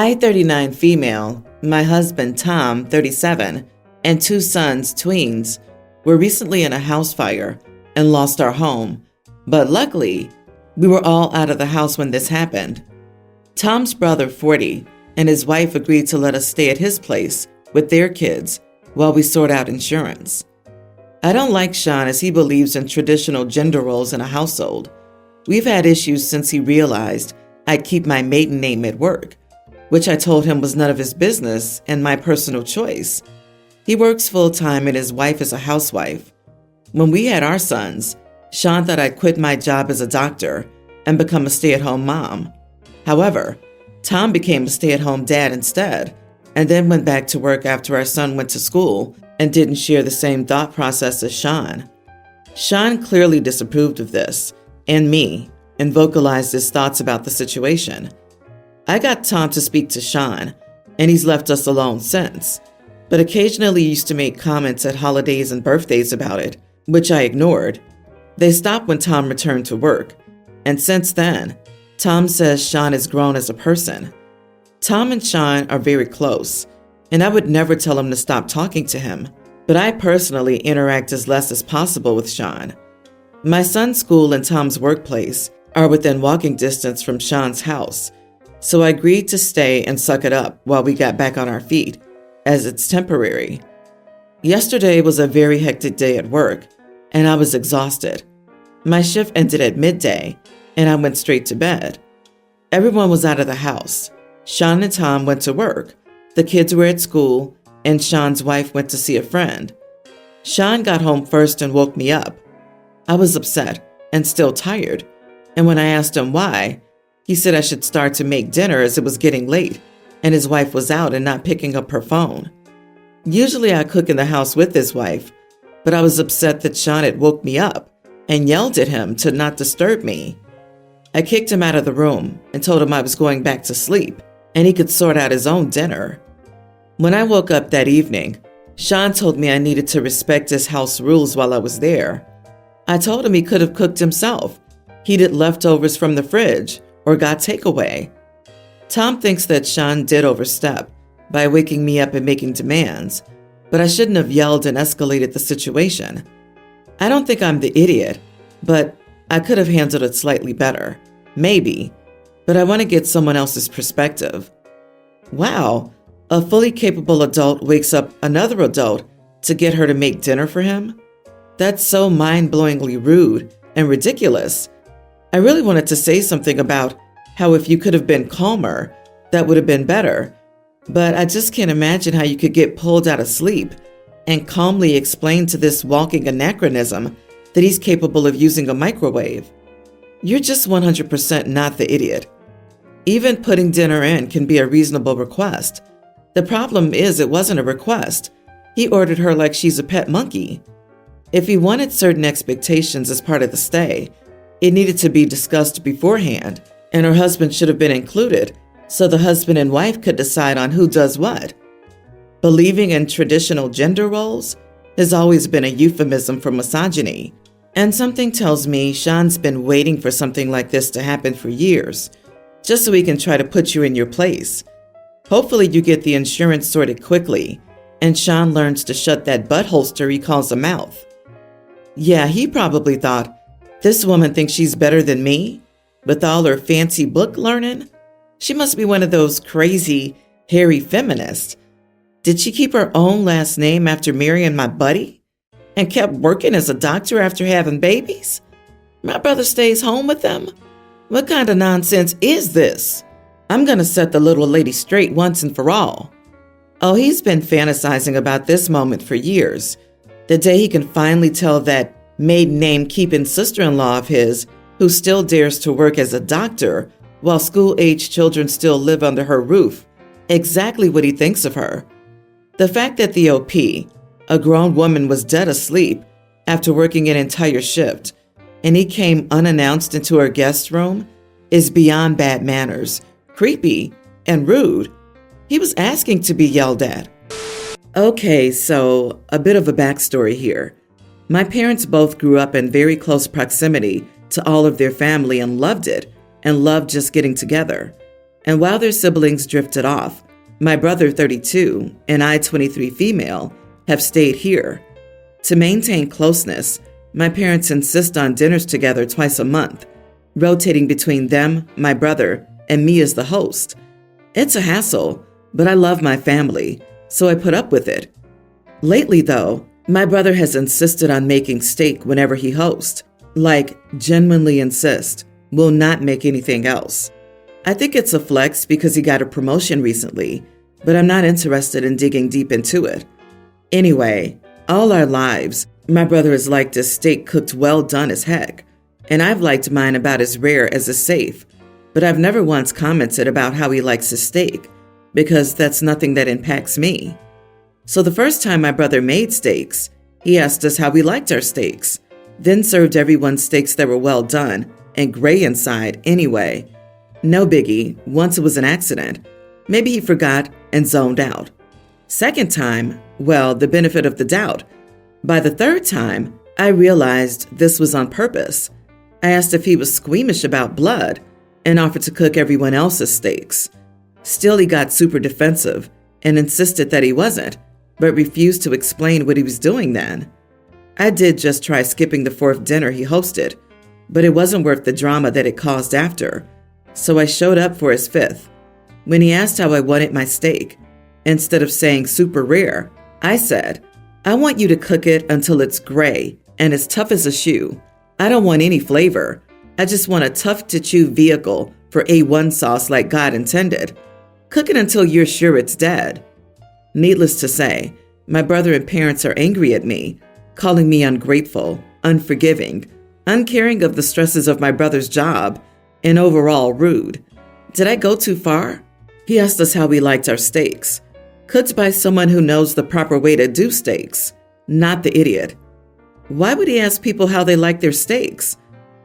I, 39 female, my husband Tom, 37, and two sons, tweens, were recently in a house fire and lost our home, but luckily, we were all out of the house when this happened. Tom's brother, 40, and his wife agreed to let us stay at his place with their kids while we sort out insurance. I don't like Sean as he believes in traditional gender roles in a household. We've had issues since he realized I'd keep my maiden name at work, which I told him was none of his business and my personal choice. He works full-time and his wife is a housewife. When we had our sons, Sean thought I'd quit my job as a doctor and become a stay-at-home mom. However, Tom became a stay-at-home dad instead, and then went back to work after our son went to school and didn't share the same thought process as Sean. Sean clearly disapproved of this, and me, and vocalized his thoughts about the situation. I got Tom to speak to Sean, and he's left us alone since, but occasionally used to make comments at holidays and birthdays about it, which I ignored. They stopped when Tom returned to work, and since then, Tom says Sean has grown as a person. Tom and Sean are very close, and I would never tell him to stop talking to him, but I personally interact as less as possible with Sean. My son's school and Tom's workplace are within walking distance from Sean's house, so I agreed to stay and suck it up while we got back on our feet, as it's temporary. Yesterday was a very hectic day at work, and I was exhausted. My shift ended at midday, and I went straight to bed. Everyone was out of the house. Sean and Tom went to work, the kids were at school, and Sean's wife went to see a friend. Sean got home first and woke me up. I was upset and still tired, and when I asked him why, he said I should start to make dinner as it was getting late, and his wife was out and not picking up her phone. Usually I cook in the house with his wife, but I was upset that Sean had woke me up and yelled at him to not disturb me. I kicked him out of the room and told him I was going back to sleep and he could sort out his own dinner. When I woke up that evening, Sean told me I needed to respect his house rules while I was there. I told him he could have cooked himself. He'd had leftovers from the fridge or got takeaway. Tom thinks that Sean did overstep by waking me up and making demands, but I shouldn't have yelled and escalated the situation. I don't think I'm the idiot, but I could have handled it slightly better. Maybe, but I want to get someone else's perspective. Wow, a fully capable adult wakes up another adult to get her to make dinner for him? That's so mind-blowingly rude and ridiculous. I really wanted to say something about how if you could have been calmer, that would have been better, but I just can't imagine how you could get pulled out of sleep and calmly explain to this walking anachronism that he's capable of using a microwave. You're just 100% not the idiot. Even putting dinner in can be a reasonable request. The problem is it wasn't a request. He ordered her like she's a pet monkey. If he wanted certain expectations as part of the stay, it needed to be discussed beforehand, and her husband should have been included so the husband and wife could decide on who does what. Believing in traditional gender roles has always been a euphemism for misogyny, and something tells me Sean's been waiting for something like this to happen for years, just so he can try to put you in your place. Hopefully you get the insurance sorted quickly, and Sean learns to shut that butt holster he calls a mouth. Yeah, he probably thought, this woman thinks she's better than me? With all her fancy book learning? She must be one of those crazy, hairy feminists. Did she keep her own last name after marrying my buddy? And kept working as a doctor after having babies? My brother stays home with them? What kind of nonsense is this? I'm gonna set the little lady straight once and for all. Oh, he's been fantasizing about this moment for years. The day he can finally tell that maiden name keeping sister-in-law of his, who still dares to work as a doctor while school-age children still live under her roof, exactly what he thinks of her. The fact that the OP, a grown woman, was dead asleep after working an entire shift, and he came unannounced into her guest room, is beyond bad manners, creepy, and rude. He was asking to be yelled at. Okay, so a bit of a backstory here. My parents both grew up in very close proximity to all of their family and loved it, and loved just getting together. And while their siblings drifted off, my brother, 32, and I, 23 female, have stayed here. To maintain closeness, my parents insist on dinners together twice a month, rotating between them, my brother, and me as the host. It's a hassle, but I love my family, so I put up with it. Lately, though, my brother has insisted on making steak whenever he hosts. Like, genuinely insist, will not make anything else. I think it's a flex because he got a promotion recently, but I'm not interested in digging deep into it. Anyway, all our lives, my brother has liked his steak cooked well done as heck, and I've liked mine about as rare as is safe, but I've never once commented about how he likes his steak, because that's nothing that impacts me. So the first time my brother made steaks, he asked us how we liked our steaks, then served everyone steaks that were well done and gray inside anyway. No biggie, once it was an accident. Maybe he forgot and zoned out. Second time, well, the benefit of the doubt. By the third time, I realized this was on purpose. I asked if he was squeamish about blood and offered to cook everyone else's steaks. Still, he got super defensive and insisted that he wasn't, but refused to explain what he was doing then. I did just try skipping the fourth dinner he hosted, but it wasn't worth the drama that it caused after, so I showed up for his fifth. When he asked how I wanted my steak, instead of saying super rare, I said, I want you to cook it until it's gray and as tough as a shoe. I don't want any flavor. I just want a tough-to-chew vehicle for A1 sauce like God intended. Cook it until you're sure it's dead. Needless to say, my brother and parents are angry at me, calling me ungrateful, unforgiving, uncaring of the stresses of my brother's job, and overall rude. Did I go too far? He asked us how we liked our steaks. Cooked by someone who knows the proper way to do steaks, not the idiot. Why would he ask people how they like their steaks?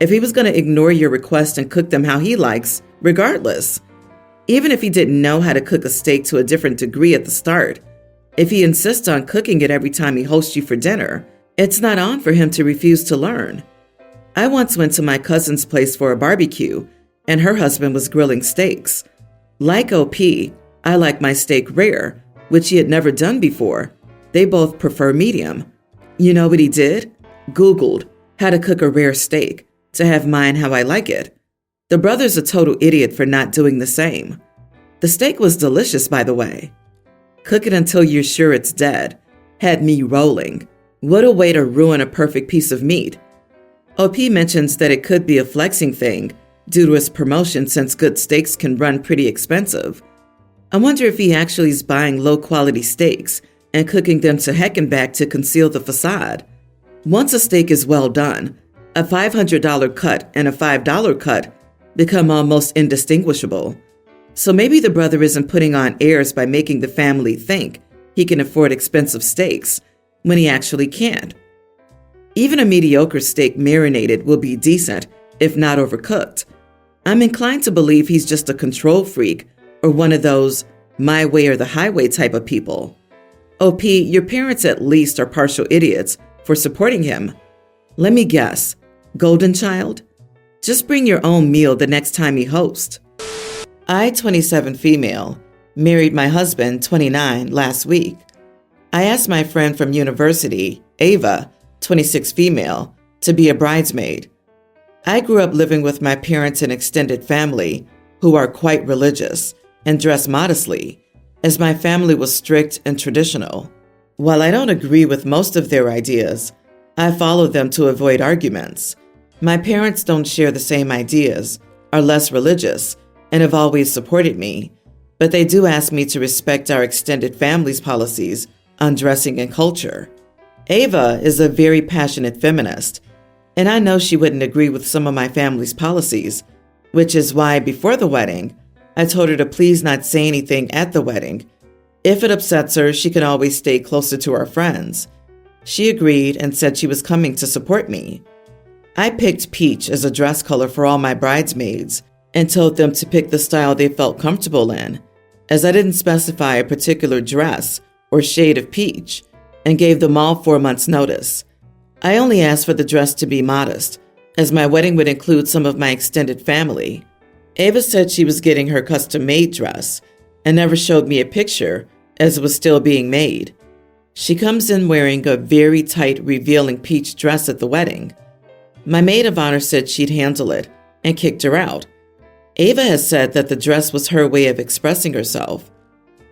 If he was going to ignore your request and cook them how he likes, regardless. Even if he didn't know how to cook a steak to a different degree at the start, if he insists on cooking it every time he hosts you for dinner, it's not on for him to refuse to learn. I once went to my cousin's place for a barbecue, and her husband was grilling steaks. Like OP, I like my steak rare, which he had never done before. They both prefer medium. You know what he did? Googled how to cook a rare steak to have mine how I like it. The brother's a total idiot for not doing the same. The steak was delicious, by the way. Cook it until you're sure it's dead. Had me rolling. What a way to ruin a perfect piece of meat. OP mentions that it could be a flexing thing due to his promotion since good steaks can run pretty expensive. I wonder if he actually is buying low-quality steaks and cooking them to heck and back to conceal the facade. Once a steak is well done, a $500 cut and a $5 cut become almost indistinguishable. So maybe the brother isn't putting on airs by making the family think he can afford expensive steaks when he actually can't. Even a mediocre steak marinated will be decent, if not overcooked. I'm inclined to believe he's just a control freak or one of those my way or the highway type of people. OP, your parents at least are partial idiots for supporting him. Let me guess, golden child? Just bring your own meal the next time you host. I, 27 female, married my husband, 29, last week. I asked my friend from university, Ava, 26 female, to be a bridesmaid. I grew up living with my parents and extended family, who are quite religious and dress modestly, as my family was strict and traditional. While I don't agree with most of their ideas, I follow them to avoid arguments. My parents don't share the same ideas, are less religious, and have always supported me, but they do ask me to respect our extended family's policies on dressing and culture. Ava is a very passionate feminist, and I know she wouldn't agree with some of my family's policies, which is why before the wedding, I told her to please not say anything at the wedding. If it upsets her, she can always stay closer to our friends. She agreed and said she was coming to support me. I picked peach as a dress color for all my bridesmaids and told them to pick the style they felt comfortable in, as I didn't specify a particular dress or shade of peach, and gave them all 4 months' notice. I only asked for the dress to be modest, as my wedding would include some of my extended family. Ava said she was getting her custom-made dress and never showed me a picture as it was still being made. She comes in wearing a very tight, revealing peach dress at the wedding. My maid of honor said she'd handle it and kicked her out. Ava has said that the dress was her way of expressing herself.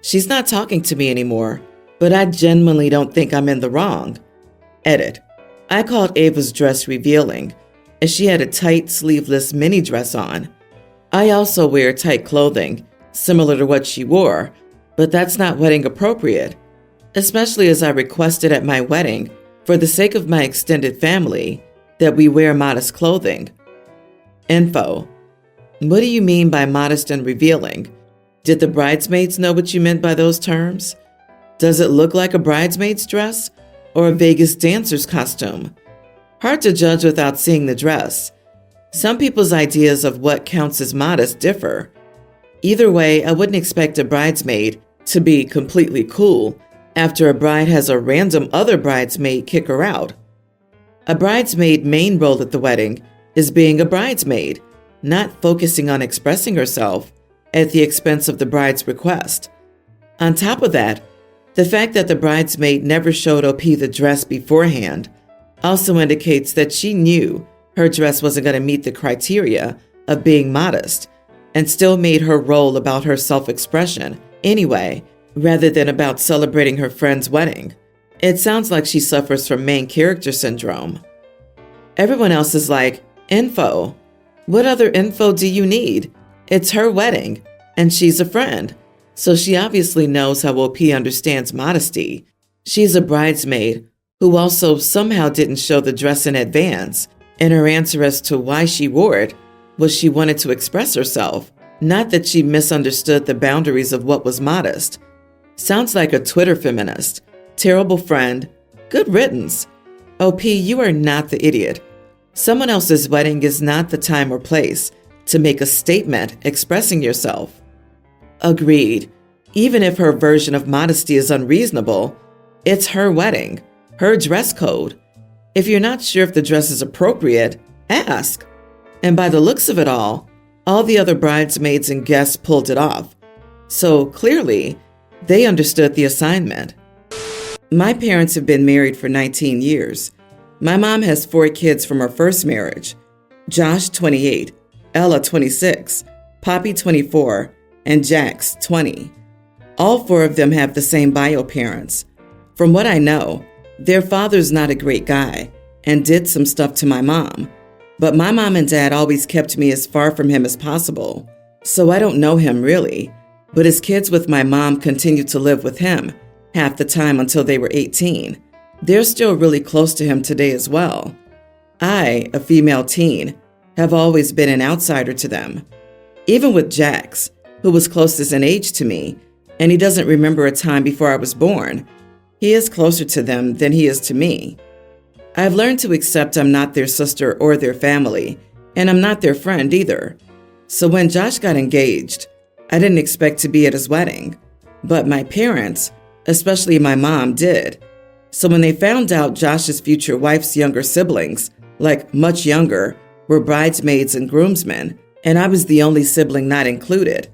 She's not talking to me anymore, but I genuinely don't think I'm in the wrong. Edit. I called Ava's dress revealing, as she had a tight, sleeveless mini dress on. I also wear tight clothing, similar to what she wore, but that's not wedding appropriate, especially as I requested at my wedding, for the sake of my extended family, that we wear modest clothing. Info. What do you mean by modest and revealing? Did the bridesmaids know what you meant by those terms? Does it look like a bridesmaid's dress or a Vegas dancer's costume? Hard to judge without seeing the dress. Some people's ideas of what counts as modest differ. Either way, I wouldn't expect a bridesmaid to be completely cool after a bride has a random other bridesmaid kick her out. A bridesmaid main role at the wedding is being a bridesmaid, not focusing on expressing herself at the expense of the bride's request. On top of that, the fact that the bridesmaid never showed OP the dress beforehand also indicates that she knew her dress wasn't going to meet the criteria of being modest and still made her role about her self-expression anyway, rather than about celebrating her friend's wedding. It sounds like she suffers from main character syndrome. Everyone else is like, info. What other info do you need? It's her wedding, and she's a friend, so she obviously knows how OP understands modesty. She's a bridesmaid who also somehow didn't show the dress in advance, and her answer as to why she wore it was she wanted to express herself, not that she misunderstood the boundaries of what was modest. Sounds like a Twitter feminist. Terrible friend. Good riddance. OP, you are not the idiot. Someone else's wedding is not the time or place to make a statement expressing yourself. Agreed. Even if her version of modesty is unreasonable, it's her wedding, her dress code. If you're not sure if the dress is appropriate, ask. And by the looks of it all the other bridesmaids and guests pulled it off. So clearly, they understood the assignment. My parents have been married for 19 years. My mom has 4 kids from her first marriage. Josh, 28, Ella, 26, Poppy, 24, and Jax, 20. All 4 of them have the same bio parents. From what I know, their father's not a great guy and did some stuff to my mom, but my mom and dad always kept me as far from him as possible, so I don't know him really, but his kids with my mom continued to live with him half the time until they were 18. They're still really close to him today as well. I, a female teen, have always been an outsider to them. Even with Jax, who was closest in age to me, and he doesn't remember a time before I was born, he is closer to them than he is to me. I've learned to accept I'm not their sister or their family, and I'm not their friend either. So when Josh got engaged, I didn't expect to be at his wedding, but my parents, especially my mom, did. So when they found out Josh's future wife's younger siblings, like much younger, were bridesmaids and groomsmen, and I was the only sibling not included,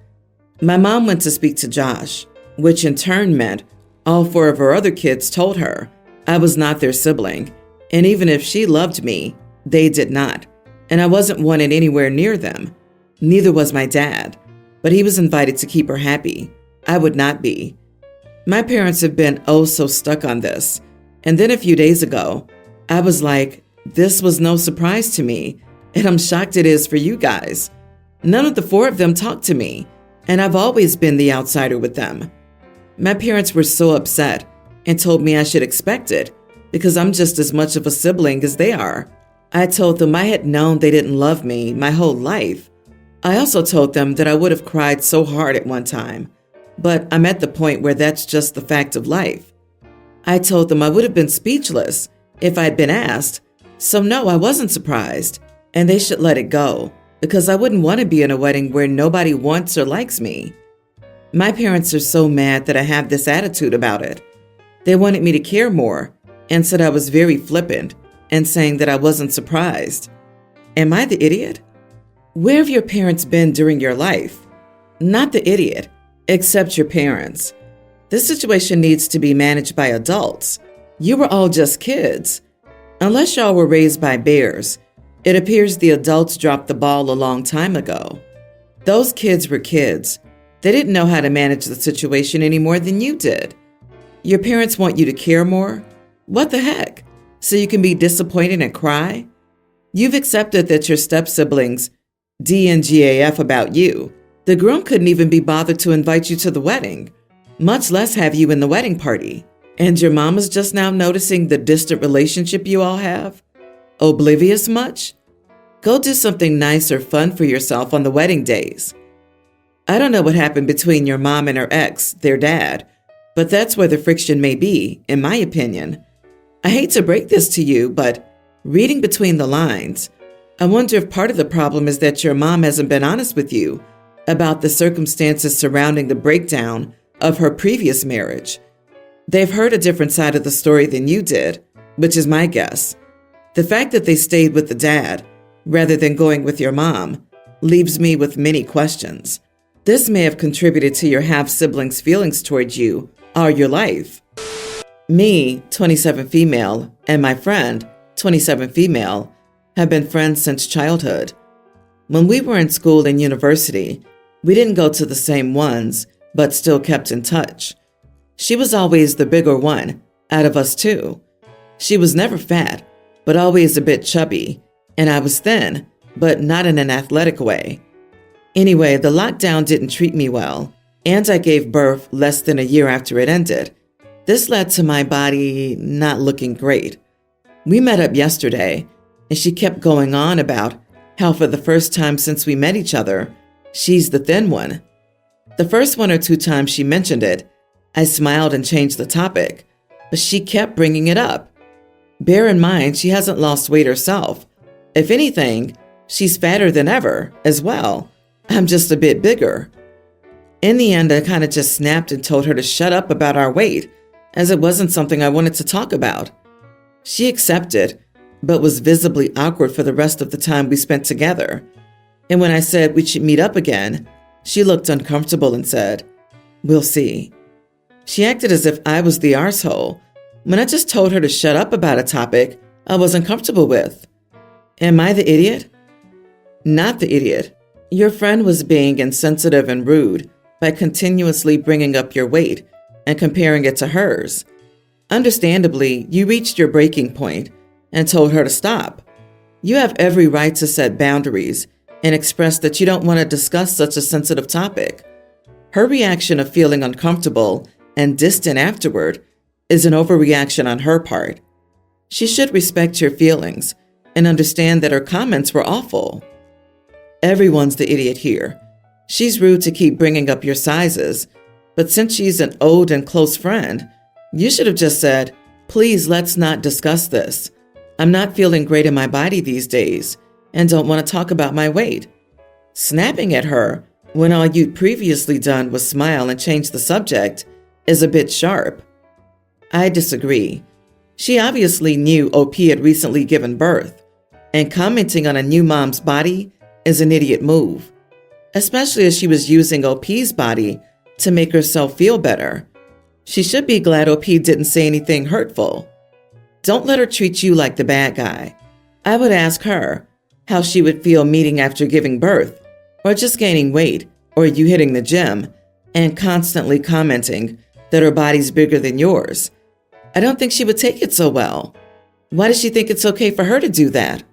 my mom went to speak to Josh, which in turn meant all 4 of her other kids told her I was not their sibling, and even if she loved me, they did not, and I wasn't wanted anywhere near them. Neither was my dad, but he was invited to keep her happy. I would not be. My parents have been oh so stuck on this, and then a few days ago, I was like, this was no surprise to me, and I'm shocked it is for you guys. None of the 4 of them talked to me, and I've always been the outsider with them. My parents were so upset and told me I should expect it because I'm just as much of a sibling as they are. I told them I had known they didn't love me my whole life. I also told them that I would have cried so hard at one time, but I'm at the point where that's just the fact of life. I told them I would have been speechless if I'd been asked, so no, I wasn't surprised, and they should let it go because I wouldn't want to be in a wedding where nobody wants or likes me. My parents are so mad that I have this attitude about it. They wanted me to care more and said I was very flippant and saying that I wasn't surprised. Am I the idiot? Where have your parents been during your life? Not the idiot, except your parents. This situation needs to be managed by adults. You were all just kids. Unless y'all were raised by bears, it appears the adults dropped the ball a long time ago. Those kids were kids. They didn't know how to manage the situation any more than you did. Your parents want you to care more? What the heck? So you can be disappointed and cry? You've accepted that your step-siblings DNGAF about you. The groom couldn't even be bothered to invite you to the wedding, much less have you in the wedding party. And your mama's just now noticing the distant relationship you all have? Oblivious much? Go do something nice or fun for yourself on the wedding days. I don't know what happened between your mom and her ex, their dad, but that's where the friction may be, in my opinion. I hate to break this to you, but reading between the lines, I wonder if part of the problem is that your mom hasn't been honest with you about the circumstances surrounding the breakdown of her previous marriage. They've heard a different side of the story than you did, which is my guess. The fact that they stayed with the dad rather than going with your mom leaves me with many questions. This may have contributed to your half-siblings' feelings towards you all your life. Me, 27 female, and my friend, 27 female, have been friends since childhood. When we were in school and university, we didn't go to the same ones, but still kept in touch. She was always the bigger one out of us two. She was never fat, but always a bit chubby, and I was thin, but not in an athletic way. Anyway, the lockdown didn't treat me well, and I gave birth less than a year after it ended. This led to my body not looking great. We met up yesterday, and she kept going on about how for the first time since we met each other, she's the thin one. The first 1 or 2 times she mentioned it, I smiled and changed the topic, but she kept bringing it up. Bear in mind, she hasn't lost weight herself. If anything, she's fatter than ever as well. I'm just a bit bigger. In the end, I kind of just snapped and told her to shut up about our weight, as it wasn't something I wanted to talk about. She accepted, but was visibly awkward for the rest of the time we spent together. And when I said we should meet up again, she looked uncomfortable and said, "We'll see." She acted as if I was the arsehole when I just told her to shut up about a topic I wasn't comfortable with. Am I the idiot? Not the idiot. Your friend was being insensitive and rude by continuously bringing up your weight and comparing it to hers. Understandably, you reached your breaking point and told her to stop. You have every right to set boundaries and express that you don't want to discuss such a sensitive topic. Her reaction of feeling uncomfortable and distant afterward is an overreaction on her part. She should respect your feelings and understand that her comments were awful. Everyone's the idiot here. She's rude to keep bringing up your sizes, but since she's an old and close friend, you should have just said, "Please, let's not discuss this. I'm not feeling great in my body these days and don't want to talk about my weight." Snapping at her when all you'd previously done was smile and change the subject is a bit sharp. I disagree. She obviously knew OP had recently given birth, and commenting on a new mom's body is an idiot move, especially as she was using OP's body to make herself feel better. She should be glad OP didn't say anything hurtful. Don't let her treat you like the bad guy. I would ask her how she would feel meeting after giving birth, or just gaining weight, or you hitting the gym, and constantly commenting that her body's bigger than yours. I don't think she would take it so well. Why does she think it's okay for her to do that?